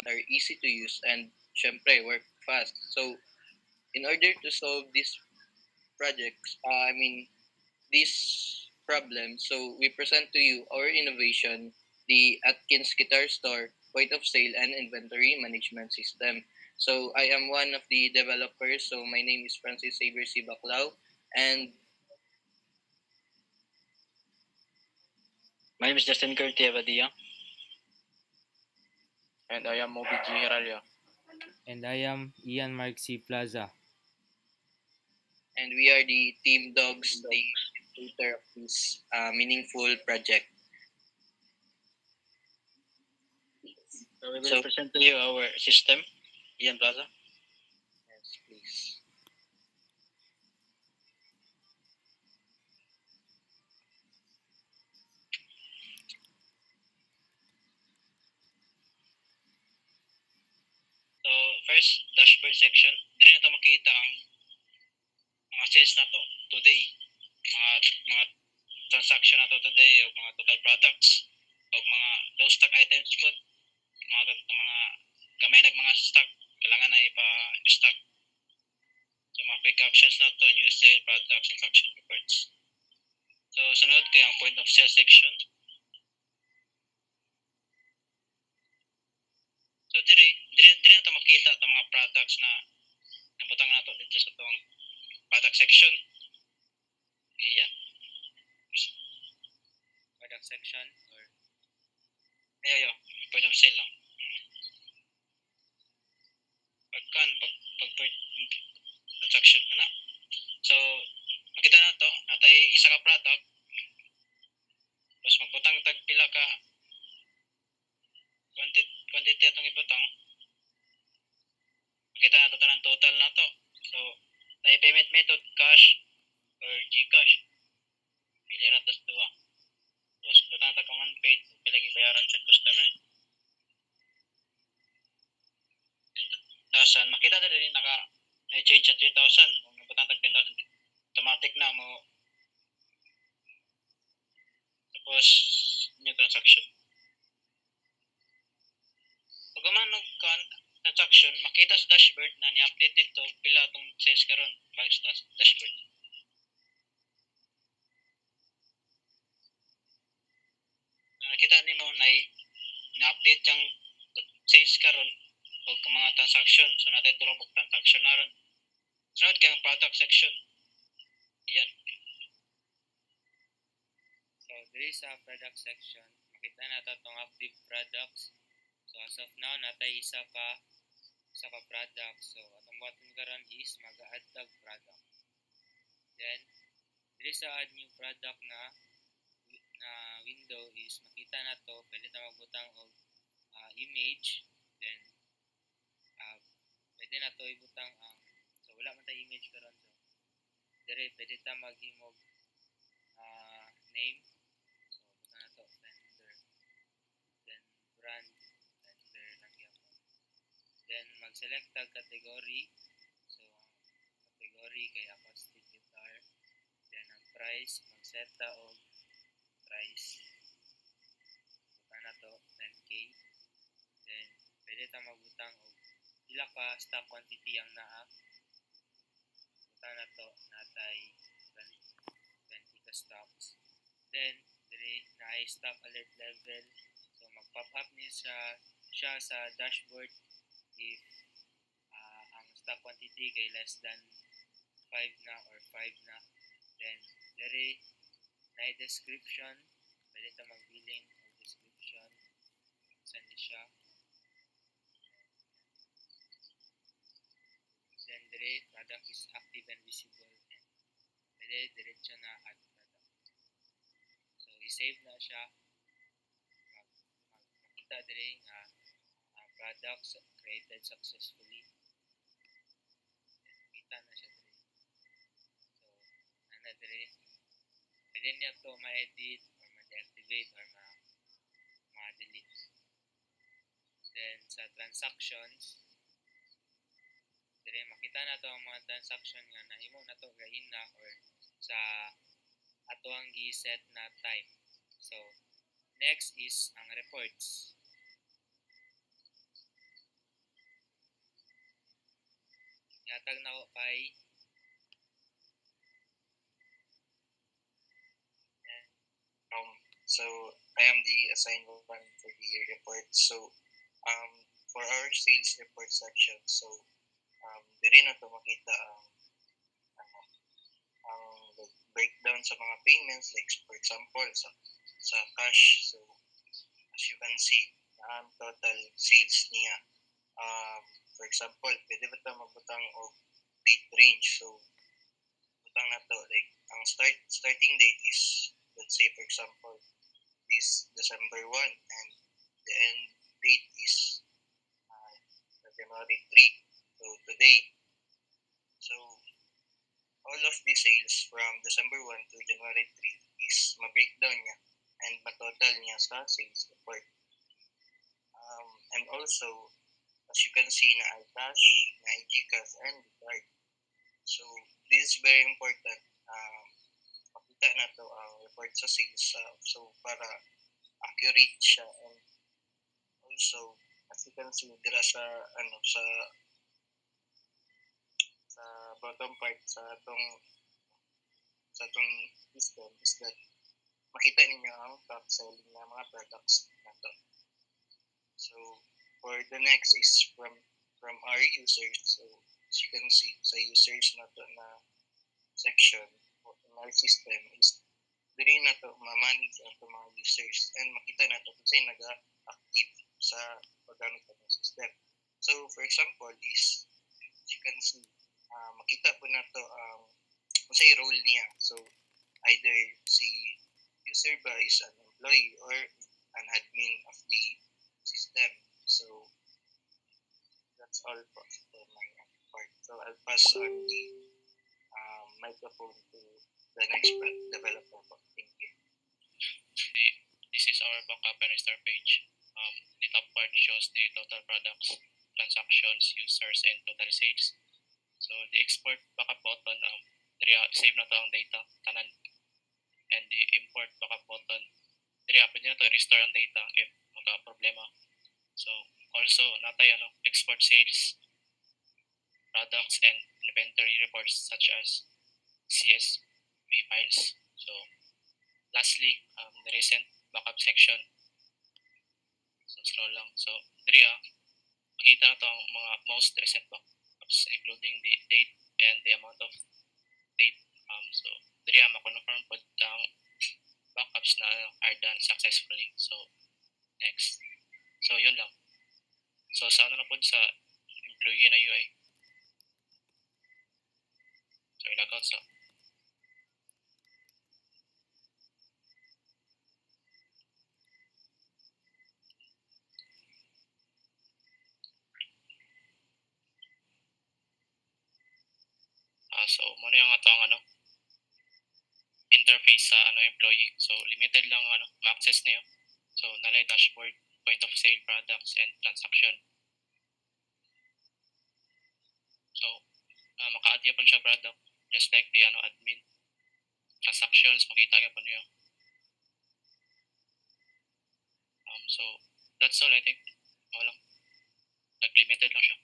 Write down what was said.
are easy to use and syempre work fast. So in order to solve these projects, these problems, so we present to you our innovation, the Atkins Guitar Store point of sale and inventory management system. So I am one of the developers. So my name is Francis Xavier C. Baclao, and My name is Justin Curti Abadia. And I am Moby G. Heralia. And I am Ian Mark C. Plaza. and we are the team dogs, the creator of this meaningful project. So we will So present to you our system, Ian Plaza. yes, please. So first, dashboard section. Dili na to makita ang mga sales na to today. Mga transaction na to today o mga total products o mga low stock items po. Mga gamay mga stock kailangan na ipa-stock. So mga quick actions na to, new sale, product, transaction reports. So sunod kay ang point of sale section. So dire na to makita itong mga products na nabutang nato dito sa itong product section. Ayan. Product section or Ayo, point of sale lang. Pag transaction ana. So makita na to, natay isa ka product. Tapos magbutang tag pila ka quantity atong ibutang. Makita na to tanang total na to. So may payment method cash or GCash. Pili ra tas duwa. Tapos butang ta kung unpaid, pila gibayaran sa customer. Tapos makita na rin na-change sa 3,000 kung nabutang tag 10,000 automatic na mo. Tapos new transaction. Pag gumanog kan transaction, makita sa dashboard na ni-update ito pila itong sales karon balik sa dashboard. Nakita nimo na-update yung sales karon o mga transaction. So natin tulong transaction na ron. Sunod kay ang product section. Yan. so diri sa product section, makita nato tong active products. So as of now natay isa ka product. So atong button karon is mag-add tag product. Then diri sa add new product na window is makita nato pwede ta magbutang og image. Then pwede na to ibutang ang so wala man tay image karon. So dire pwede ta maghimog name. So butang na to vendor. Then brand vendor lang gyapon. Then mag-select tag category. So category kay acoustic guitar. Then ang price mag-set ta og price. Butang na to 10k. Then pwede ta magbutang og pila ka stock quantity ang naa. Butang na to natay 20 ka stocks. Then dire naay stock alert level. So mag-pop up ni siya sa dashboard if ang stock quantity kay less than 5 na or 5 na. Then dire naay description, pwede ta magbilin og description sa siya. Then dire product is active and visible, and pwede diretso na add product. So i-save na siya. Makita dire nga products created successfully. Then kita na siya dire. So ana dire pwede niya to ma-edit or ma-deactivate or ma-delete. Then sa transactions, dire makita na to ang mga transaction nga nahimo na to gahina or sa ato ang gi-set na time. So next is ang reports. Yatag na ko kay So I am the assigned one for the report. So for our sales report section, so diri na to makita ano, ang breakdown sa mga payments, like for example sa cash. So as you can see, ang total sales niya. For example, pwede ba ito magbutang o date range? So butang na to, like ang starting date is, let's say for example, is December 1 and the end date is January 3. So today. So all of the sales from December 1 to January 3 is ma-breakdown niya and ma-total niya sa sales report. And also, as you can see na iCash, na iGcash, and card. So this is very important. Makita na to ang report sa sales. So para accurate siya, and also as you can see dira sa sa bottom part sa atong system is that makita ninyo ang top selling na mga products nato. So for the next is from our users. So as you can see sa users nato na section in our system is diri na to ma-manage ang mga users and makita na to kung sino naga-active sa paggamit ng system. So for example is, as you can see, makita po na to kung sa'y role niya. So either si user ba is an employee or an admin of the system. So that's all for my part. So I'll pass on the microphone to the next developer. Thank you. This is our backup and restore page. The top part shows the total products, transactions, users, and total sales. So the export backup button, save na to ang data, tanan. And the import backup button, pwede na to restore ang data if magka-problema. So also, natay export sales, products, and inventory reports such as CSV files. So lastly, the recent backup section. So scroll lang. So diri makita na to ang mga most recent backups including the date and the amount of date. So diri ma-confirm po ang backups na are done successfully. So next. So yun lang. So sa na po sa employee na UI. So ilagaw sa so muna yung atong interface sa employee. So limited lang ma-access niyo. So nalay dashboard, point of sale, products, and transaction. So maka-add niya po siya product just like the admin. Transactions makita niya po niyo. So that's all I think. Wala. Nag-limited lang siya.